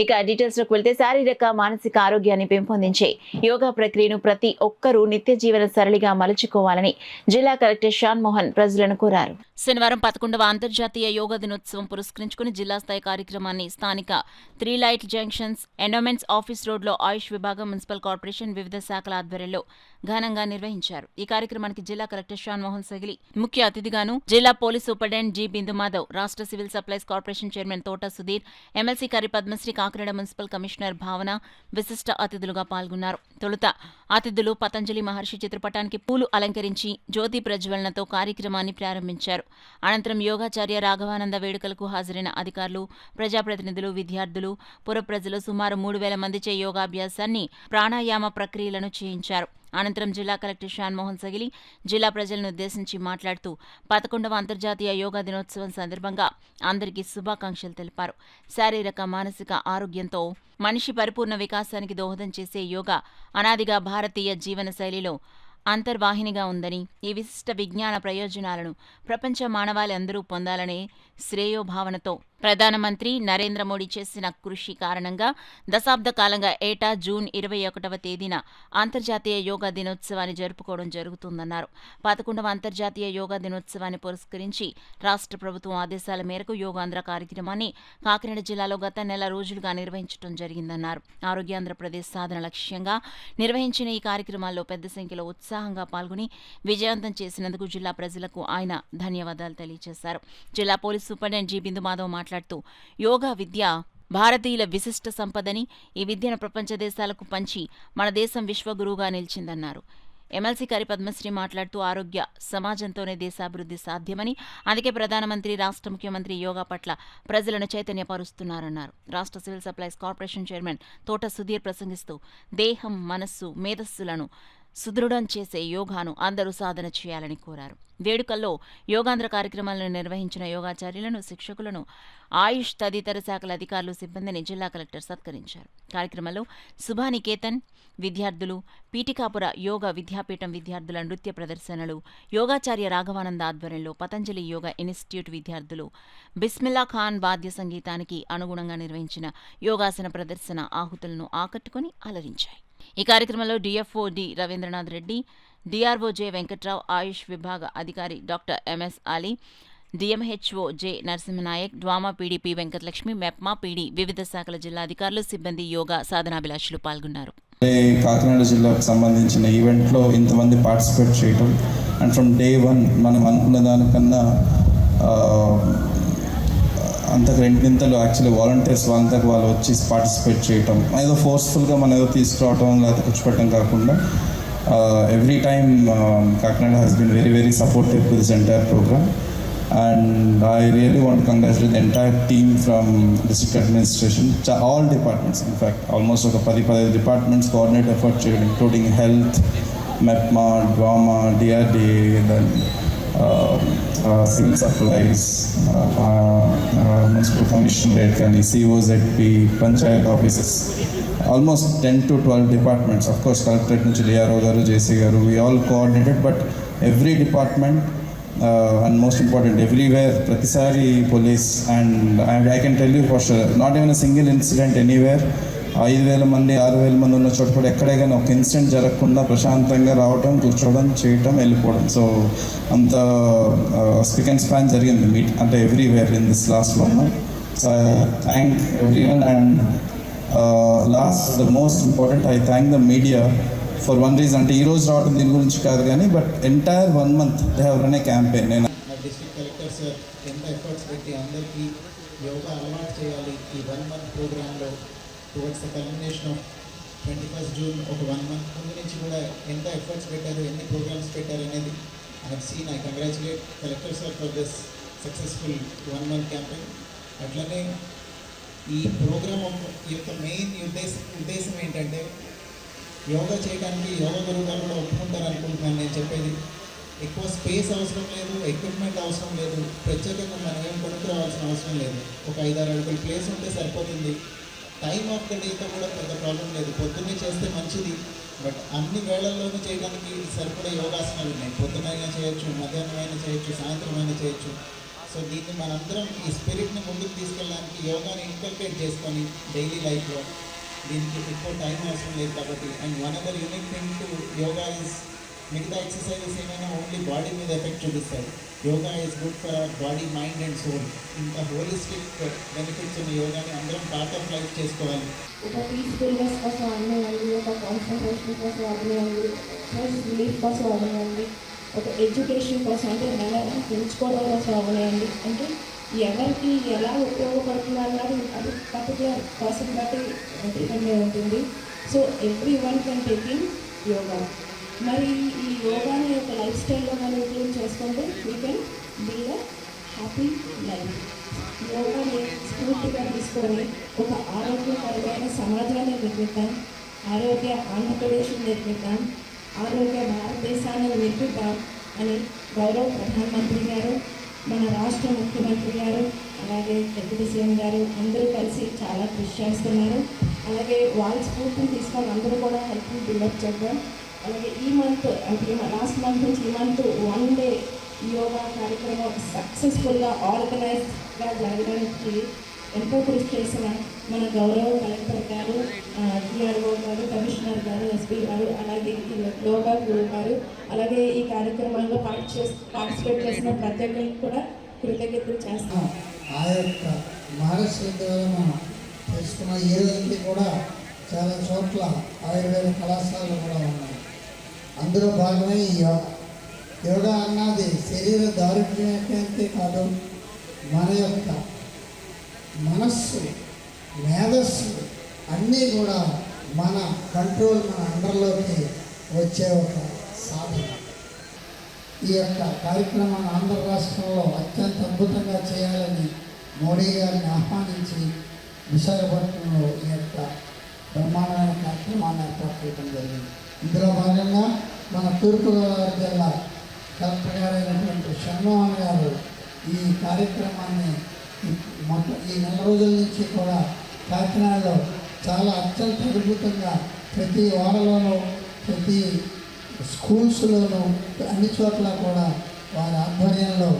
ఇక డీటెయిల్స్ లోకి వెళ్తే శారీరక మానసిక ఆరోగ్యాన్ని పెంపొందించే యోగా ప్రక్రియను ప్రతి ఒక్కరూ నిత్య జీవన సరళిగా మలుచుకోవాలని జిల్లా కలెక్టర్ షాన్ మోహన్ ప్రజలను కోరారు. శనివారం 11వ అంతర్జాతీయ యోగా దినోత్సవం పురస్కరించుకుని జిల్లా స్థాయి కార్యక్రమాన్ని స్థానిక 3 లైట్ జంక్షన్స్ ఎండోమెంట్స్ ఆఫీస్ రోడ్లో ఆయుష్ విభాగం, మున్సిపల్ కార్పొరేషన్ వివిధ శాఖల ఆధ్వర్యంలో ఘనంగా నిర్వహించారు. ఈ కార్యక్రమానికి జిల్లా కలెక్టర్ షాన్ మోహన్ సగిలి ముఖ్య అతిథిగాను, జిల్లా పోలీస్ సూపరింటెండెంట్ జి బిందు మాధవ్, రాష్ట్ర సివిల్ సప్లైస్ కార్పొరేషన్ చైర్మన్ తోట సుధీర్, ఎమ్మెల్సీ కరి పద్మశ్రీ, కాకినాడ మున్సిపల్ కమిషనర్ భావన విశిష్ట అతిథులుగా పాల్గొన్నారు. తొలుత అతిథులు పతంజలి మహర్షి చిత్రపటానికి పూలు అలంకరించి జ్యోతి ప్రజ్వలనతో కార్యక్రమాన్ని ప్రారంభించారు. అనంతరం యోగాచార్య రాఘవానంద వేడుకలకు హాజరైన అధికారులు, ప్రజాప్రతినిధులు, విద్యార్థులు, పుర ప్రజలు సుమారు 3000 మందిచే యోగాభ్యాసాన్ని, ప్రాణాయామ ప్రక్రియలను చేయించారు. అనంతరం జిల్లా కలెక్టర్ షాన్ మోహన్ సగిలి జిల్లా ప్రజలను ఉద్దేశించి మాట్లాడుతూ 11వ అంతర్జాతీయ యోగా దినోత్సవం సందర్భంగా అందరికీ శుభాకాంక్షలు తెలిపారు. శారీరక మానసిక ఆరోగ్యంతో మనిషి పరిపూర్ణ వికాసానికి దోహదం చేసే యోగా అనాదిగా భారతీయ జీవన శైలిలో అంతర్వాహినిగా ఉందని, ఈ విశిష్ట విజ్ఞాన ప్రయోజనాలను ప్రపంచ మానవాళి అందరూ పొందాలనే శ్రేయోభావనతో ప్రధానమంత్రి నరేంద్ర మోడీ చేసిన కృషి కారణంగా దశాబ్ద కాలంగా ఏటా జూన్ 21వ తేదీన అంతర్జాతీయ యోగా దినోత్సవాన్ని జరుపుకోవడం జరుగుతుందన్నారు. 11వ అంతర్జాతీయ యోగా దినోత్సవాన్ని పురస్కరించి రాష్ట్ర ప్రభుత్వం ఆదేశాల మేరకు యోగాంధ్ర కార్యక్రమాన్ని కాకినాడ జిల్లాలో గత నెల రోజులుగా నిర్వహించడం జరిగిందన్నారు. ఆరోగ్యాంధ్రప్రదేశ్ సాధన లక్ష్యంగా నిర్వహించిన ఈ కార్యక్రమాల్లో పెద్ద సంఖ్యలో ఉత్సాహంగా పాల్గొని విజయవంతం చేసినందుకు జిల్లా ప్రజలకు ఆయన ధన్యవాదాలు తెలియజేశారు. జిల్లా పోలీస్ సూపరింటెండెంట్ జి బిందు మాధవ్ మాట్లాడుతూ యోగా విద్య భారతీయుల విశిష్ట సంపదని, ఈ విద్యను ప్రపంచ దేశాలకు పంచి మన దేశం విశ్వగురువుగా నిలిచిందన్నారు. ఎమ్మెల్సీ కరి పద్మశ్రీ మాట్లాడుతూ ఆరోగ్య సమాజంతోనే దేశాభివృద్ధి సాధ్యమని, అందుకే ప్రధానమంత్రి, రాష్ట్ర ముఖ్యమంత్రి యోగా పట్ల ప్రజలను చైతన్యపరుస్తున్నారన్నారు. రాష్ట్ర సివిల్ సప్లైస్ కార్పొరేషన్ చైర్మన్ తోట సుధీర్ ప్రసంగిస్తూ దేహం, మనస్సు, మేధస్సులను సుదృఢం చేసే యోగాను అందరూ సాధన చేయాలని కోరారు. వేడుకల్లో యోగాంధ్ర కార్యక్రమాలను నిర్వహించిన యోగాచార్యులను, శిక్షకులను, ఆయుష్ తదితర శాఖల అధికారులు, సిబ్బందిని జిల్లా కలెక్టర్ సత్కరించారు. కార్యక్రమంలో శుభానికేతన్ విద్యార్థులు, పీఠికాపుర యోగా విద్యాపీఠం విద్యార్థుల నృత్య ప్రదర్శనలు, యోగాచార్య రాఘవానంద ఆధ్వర్యంలో పతంజలి యోగా ఇన్స్టిట్యూట్ విద్యార్థులు బిస్మిల్లా ఖాన్ వాద్య సంగీతానికి అనుగుణంగా నిర్వహించిన యోగాసన ప్రదర్శన ఆహుతులను ఆకట్టుకుని అలరించాయి. ఈ కార్యక్రమంలో DFO D Ravindranath Reddy, DRO J Venkatrao, AYUSH విభాగ అధికారి doctor MS Ali, DMHO J Narasimhanayak, DWAMA PDP Venkatalakshmi, MEPMA PD వివిధ శాఖల జిల్లా అధికారులు, సిబ్బంది, యోగా సాధనాభిలాషులు పాల్గొన్నారు. కాకినాడ జిల్లాకు సంబంధించిన ఈవెంట్లో ఇంతమంది పార్టిసిపేట్ చేయడం అండ్ ఫ్రమ్ డే 1 మనం అనుకున్న దానికన్నా అంతకు రెండింతలు యాక్చువల్లీ వాలంటీర్స్ వాళ్ళంతకు వాళ్ళు వచ్చి పార్టిసిపేట్ చేయటం, ఏదో ఫోర్స్ఫుల్గా మనం ఏదో తీసుకురావటం లేకపోతే కూర్చోపెట్టడం కాకుండా every time Kakinada has been very very supportive to this entire programme. And I really want to congratulate the entire team from district administration, all departments, in fact, almost like 10 departments coordinate effort, including health, MEPMA, DRAMA, DRDA, then civil supplies, municipal commissionerate, and COZP, panchayat offices, almost 10 to 12 departments. Of course, collectorate nunchi DRO garu, JC garu, we all coordinated, but every department, and most important, everywhere, pratisari police, and I can tell you for sure, not even a single incident anywhere. 5,000 మంది 6,000 మంది ఉన్న చోట కూడా ఎక్కడే కానీ ఒక incident జరగకుండా ప్రశాంతంగా రావడం, కూర్చోవడం, చేయటం, వెళ్ళిపోవడం. సో అంత స్పిక్ అండ్ స్పాన్ జరిగింది మీట్ అంటే everywhere in this last 1 month. So I thank everyone and last the most important, I thank the media for one reason. అంటే ఈరోజు రావడం దీని గురించి కాదు కానీ, but entire 1 month they have run A campaign. నేను డిస్ట్రిక్ట్ కలెక్టర్ సార్ ఎంత efforts పెట్టి అందరికీ యోగా అలవాటు చేయాలి ఈ 1 month ప్రోగ్రాంలో towards the culmination of 21st June ఒక 1 month ముందు నుంచి కూడా ఎంత ఎఫర్ట్స్ పెట్టారు, ఎన్ని ప్రోగ్రామ్స్ పెట్టారు అనేది I have seen. I congratulate collector sir for this successful 1 month campaign. అట్లనే ఈ ప్రోగ్రామ్ యొక్క మెయిన్ ఉద్దేశం ఏంటంటే యోగా చేయడానికి యోగా గురువు గారు కూడా ఒప్పుకుంటారు అనుకుంటున్నాను. నేను చెప్పేది ఎక్కువ స్పేస్ అవసరం లేదు, ఎక్విప్మెంట్ అవసరం లేదు, ప్రత్యేకంగా మనం ఏం కొనుక్కురావాల్సిన అవసరం లేదు. ఒక 5-6 అడుగుల ప్లేస్ ఉంటే సరిపోతుంది. టైం ఆఫ్ ద డేతో కూడా పెద్ద ప్రాబ్లం లేదు. పొద్దున్నే చేస్తే మంచిది, బట్ అన్ని వేళల్లోనూ చేయడానికి సరిపడే యోగాసనాలు ఉన్నాయి. పొద్దునైనా చేయొచ్చు, మధ్యాహ్నం అయినా చేయొచ్చు, సాయంత్రం అయినా చేయొచ్చు. సో దీన్ని మనందరం ఈ స్పిరిట్ని ముందుకు తీసుకెళ్ళడానికి యోగాని ఇన్కల్కేట్ చేసుకొని డైలీ లైఫ్లో దీనికి ఎక్కువ టైం అవసరం లేదు కాబట్టి. And one other unique thing to yoga is మిగతా ఎక్సర్సైజెస్ ఏమైనా ఓన్లీ బాడీ మీద ఎఫెక్ట్ చూపిస్తాయి. Yoga is good for our body, mind and soul. ఇంత హోలిస్టిక్ బెనిఫిట్స్ ఉన్న యోగాని అందరం పార్ట్ ఆఫ్ లైఫ్ చేసుకోవాలి. ఒక పీస్ఫుల్నెస్ కోసం ఆడనివ్వండి, ఒక కాన్సన్ట్రేషన్ కోసం ఆడనివ్వండి, స్ట్రెస్ రిలీఫ్ కోసం ఆడనివ్వండి, ఒక ఎడ్యుకేషన్ కోసం అంటే మనం పెంచుకోవడం కోసం ఆడనివ్వండి. అంటే ఎవరికి ఎలా ఉపయోగపడుతుంది అన్నది అది పర్టికులర్ పర్సన్ బట్టి డిపెండ్ అయి ఉంటుంది. So every one can take in yoga. మరి ఈ యోగాని ఒక లైఫ్ స్టైల్లో మనం ఇంక్లూడ్ చేసుకుంటే we can build a happy life. యోగాని స్ఫూర్తిగా తీసుకొని ఒక ఆరోగ్యకరమైన సమాజాన్ని నిర్మిద్దాం, ఆరోగ్య ఆంధ్రప్రదేశ్ని నిర్మిద్దాం, ఆరోగ్య భారతదేశాన్ని నిర్మిద్దాం అని గౌరవ ప్రధానమంత్రి గారు, మన రాష్ట్ర ముఖ్యమంత్రి గారు, అలాగే డిప్యూటీ సీఎం గారు అందరూ కలిసి చాలా కృషి చేస్తున్నారు. అలాగే వాళ్ళ స్ఫూర్తిని తీసుకొని అందరూ కూడా హెల్త్ని బిల్డప్ చేద్దాం. అలాగే ఈ మంత్ అంటే లాస్ట్ మంత్ నుంచి ఈ మంత్ 1 డే యోగా కార్యక్రమం సక్సెస్ఫుల్గా ఆర్గనైజ్గా జరగడానికి ఎంతో కృషి చేసిన మన గౌరవ కలెక్టర్ గారు, డిఆర్ఓ గారు, కమిషనర్ గారు, ఎస్పీ గారు, అలాగే యోగా గురువు గారు, అలాగే ఈ కార్యక్రమంలో పార్టిసిపేట్ చేసిన ప్రతి ఒక్కరికి కూడా కృతజ్ఞతలు చేస్తాం. ఆ యొక్క మహర్షి ద్వారా మనం తెలుసుకున్న ఈ రోజుకి కూడా చాలా చోట్ల ఆయుర్వేద కళాశాలలు కూడా ఉన్నాయి. అందులో భాగమే ఈ యోగా. యోగా అన్నది శరీర దారుఢ్యమే కాదు, మన యొక్క మనస్సు, మేధస్సు అన్నీ కూడా మన కంట్రోల్, మన అండర్లోకి వచ్చే ఒక సాధన. ఈ యొక్క కార్యక్రమాన్ని ఆంధ్ర రాష్ట్రంలో అత్యంత అద్భుతంగా చేయాలని మోడీ గారిని ఆహ్వానించి విశాఖపట్నంలో ఈ యొక్క బ్రహ్మాండమైన కార్యక్రమాన్ని ఏర్పాటు చేయడం జరిగింది. ఇందులో భాగంగా మన తూర్పుగోదావరి జిల్లా కలెక్టర్ గారైనటువంటి షణ్మోహన్ గారు ఈ కార్యక్రమాన్ని మొత్తం ఈ 4 రోజుల నుంచి కూడా కాకినాడలో చాలా అత్యంత అద్భుతంగా ప్రతి వాడలోనూ, ప్రతి స్కూల్స్లోనూ, అన్ని చోట్ల కూడా వారి ఆధ్వర్యంలో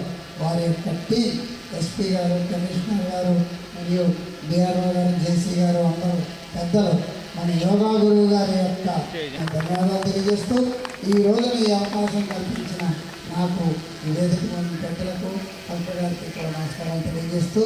వారి యొక్క టీం, ఎస్పీ గారు, కమిషనర్ గారు మరియు డిఆర్ఓ గారు, జేసీ గారు అందరూ పెద్దలు మన యోగా గురువు గారి యొక్క ధన్యవాదాలు తెలియజేస్తూ ఈ రోజున ఈ అవకాశం కల్పించిన నాకు వేదిక మంది పెద్దలకు కలెక్టర్ గారికి కూడా నమస్కారాలు తెలియజేస్తూ